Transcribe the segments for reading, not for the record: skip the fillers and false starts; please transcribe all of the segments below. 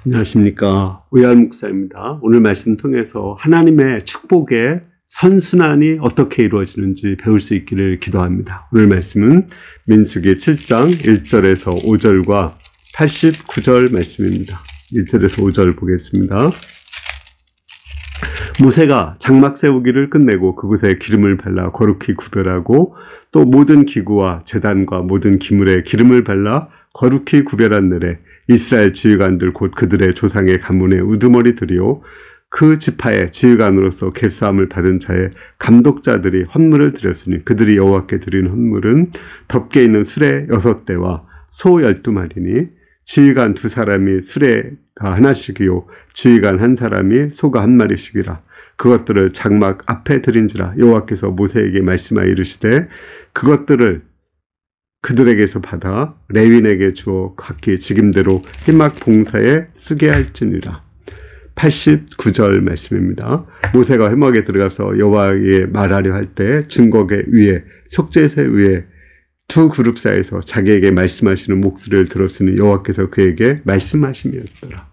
안녕하십니까. 오야을 목사입니다. 오늘 말씀 통해서 하나님의 축복의 선순환이 어떻게 이루어지는지 배울 수 있기를 기도합니다. 오늘 말씀은 민수기 7장 1절에서 5절과 89절 말씀입니다. 1절에서 5절 보겠습니다. 모세가 장막 세우기를 끝내고 그곳에 기름을 발라 거룩히 구별하고 또 모든 기구와 제단과 모든 기물에 기름을 발라 거룩히 구별한 날에 이스라엘 지휘관들 곧 그들의 조상의 가문의 우두머리들이요 그 지파의 지휘관으로서 계수함을 받은 자의 감독자들이 헌물을 드렸으니 그들이 여호와께 드린 헌물은 덮개 있는 수레 6대와 소 12마리니 지휘관 2사람이 수레가 하나씩이요 지휘관 1사람이 소가 1마리씩이라. 그것들을 장막 앞에 드린지라. 여호와께서 모세에게 말씀하여 이르시되 그것들을 그들에게서 받아 레위인에게 주어 각기 직임대로 희막 봉사에 쓰게 할지니라. 89절 말씀입니다. 모세가 회막에 들어가서 여호와에게 말하려 할 때 증거계 위에 속죄세 위에 두 그룹 사이에서 자기에게 말씀하시는 목소리를 들었으니 여호와께서 그에게 말씀하심이었더라.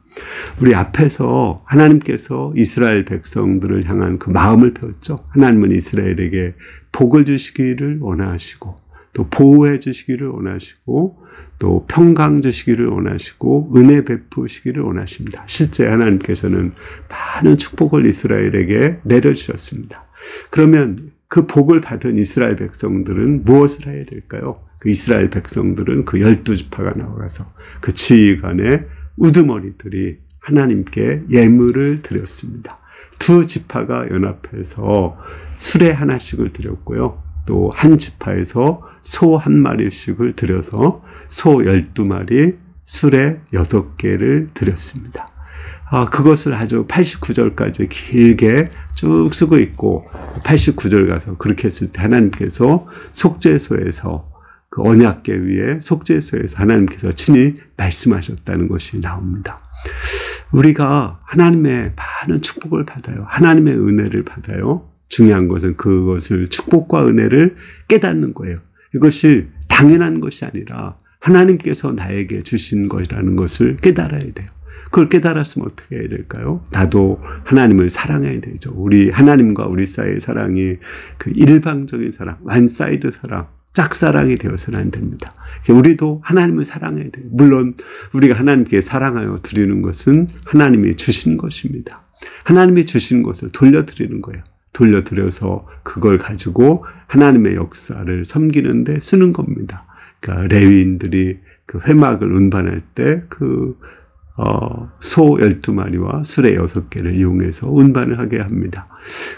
우리 앞에서 하나님께서 이스라엘 백성들을 향한 그 마음을 배웠죠. 하나님은 이스라엘에게 복을 주시기를 원하시고 또 보호해 주시기를 원하시고 또 평강 주시기를 원하시고 은혜 베푸시기를 원하십니다. 실제 하나님께서는 많은 축복을 이스라엘에게 내려주셨습니다. 그러면 그 복을 받은 이스라엘 백성들은 무엇을 해야 될까요? 그 이스라엘 백성들은 그 12지파가 나와서 그 지휘관의 우두머리들이 하나님께 예물을 드렸습니다. 두 지파가 연합해서 수레 하나씩을 드렸고요. 또 한 지파에서 소 1마리씩을 드려서 소 12마리, 수레 6개를 드렸습니다. 그것을 아주 89절까지 길게 쭉 쓰고 있고 89절 가서 그렇게 했을 때 하나님께서 속죄소에서 그 언약궤 위에 속죄소에서 하나님께서 친히 말씀하셨다는 것이 나옵니다. 우리가 하나님의 많은 축복을 받아요. 하나님의 은혜를 받아요. 중요한 것은 그것을 축복과 은혜를 깨닫는 거예요. 이것이 당연한 것이 아니라 하나님께서 나에게 주신 것이라는 것을 깨달아야 돼요. 그걸 깨달았으면 어떻게 해야 될까요? 나도 하나님을 사랑해야 되죠. 우리 하나님과 우리 사이의 사랑이 그 일방적인 사랑, 원사이드 사랑, 짝사랑이 되어서는 안 됩니다. 우리도 하나님을 사랑해야 돼요. 물론 우리가 하나님께 사랑하여 드리는 것은 하나님이 주신 것입니다. 하나님이 주신 것을 돌려드리는 거예요. 돌려드려서 그걸 가지고 하나님의 역사를 섬기는데 쓰는 겁니다. 그러니까 레위인들이 그 회막을 운반할 때 소 12마리와 수레 6개를 이용해서 운반을 하게 합니다.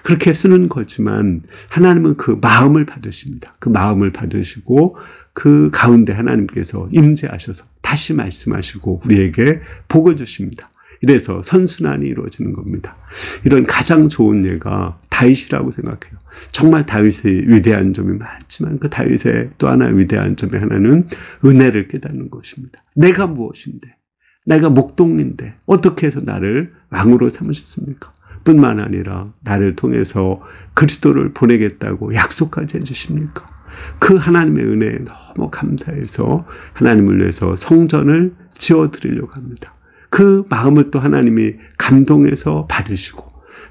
그렇게 쓰는 거지만 하나님은 그 마음을 받으십니다. 그 마음을 받으시고 그 가운데 하나님께서 임재하셔서 다시 말씀하시고 우리에게 복을 주십니다. 이래서 선순환이 이루어지는 겁니다. 이런 가장 좋은 예가 다윗이라고 생각해요. 정말 다윗의 위대한 점이 많지만 그 다윗의 또 하나의 위대한 점의 하나는 은혜를 깨닫는 것입니다. 내가 무엇인데? 내가 목동인데 어떻게 해서 나를 왕으로 삼으셨습니까? 뿐만 아니라 나를 통해서 그리스도를 보내겠다고 약속까지 해주십니까? 그 하나님의 은혜에 너무 감사해서 하나님을 위해서 성전을 지어드리려고 합니다. 그 마음을 또 하나님이 감동해서 받으시고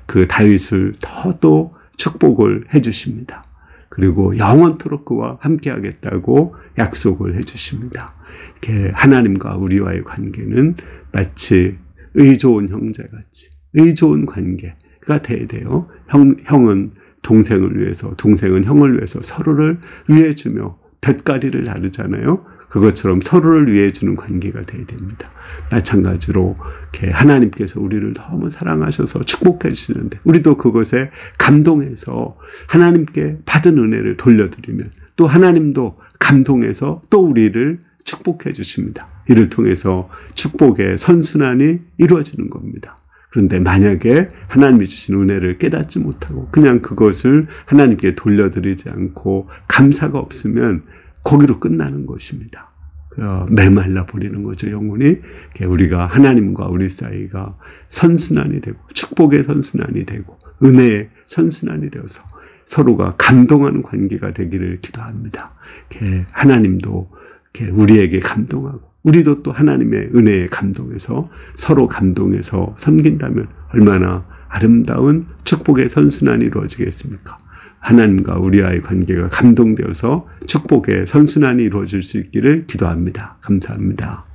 그 다윗을 더 축복을 해주십니다. 그리고 영원토록 그와 함께 하겠다고 약속을 해주십니다. 이렇게 하나님과 우리와의 관계는 마치 의좋은 형제같이 의좋은 관계가 돼야 돼요. 형은 동생을 위해서, 동생은 형을 위해서 서로를 위해주며 볏가리를 나누잖아요. 그것처럼 서로를 위해주는 관계가 돼야 됩니다. 마찬가지로 이렇게 하나님께서 우리를 너무 사랑하셔서 축복해 주시는데 우리도 그것에 감동해서 하나님께 받은 은혜를 돌려드리면 또 하나님도 감동해서 또 우리를 축복해 주십니다. 이를 통해서 축복의 선순환이 이루어지는 겁니다. 그런데 만약에 하나님이 주신 은혜를 깨닫지 못하고 그냥 그것을 하나님께 돌려드리지 않고 감사가 없으면 거기로 끝나는 것입니다. 메말라 버리는 거죠, 영혼이. 우리가 하나님과 우리 사이가 선순환이 되고 축복의 선순환이 되고 은혜의 선순환이 되어서 서로가 감동하는 관계가 되기를 기도합니다. 하나님도 이렇게 우리에게 감동하고 우리도 또 하나님의 은혜에 감동해서 서로 감동해서 섬긴다면 얼마나 아름다운 축복의 선순환이 이루어지겠습니까? 하나님과 우리와의 관계가 감동되어서 축복의 선순환이 이루어질 수 있기를 기도합니다. 감사합니다.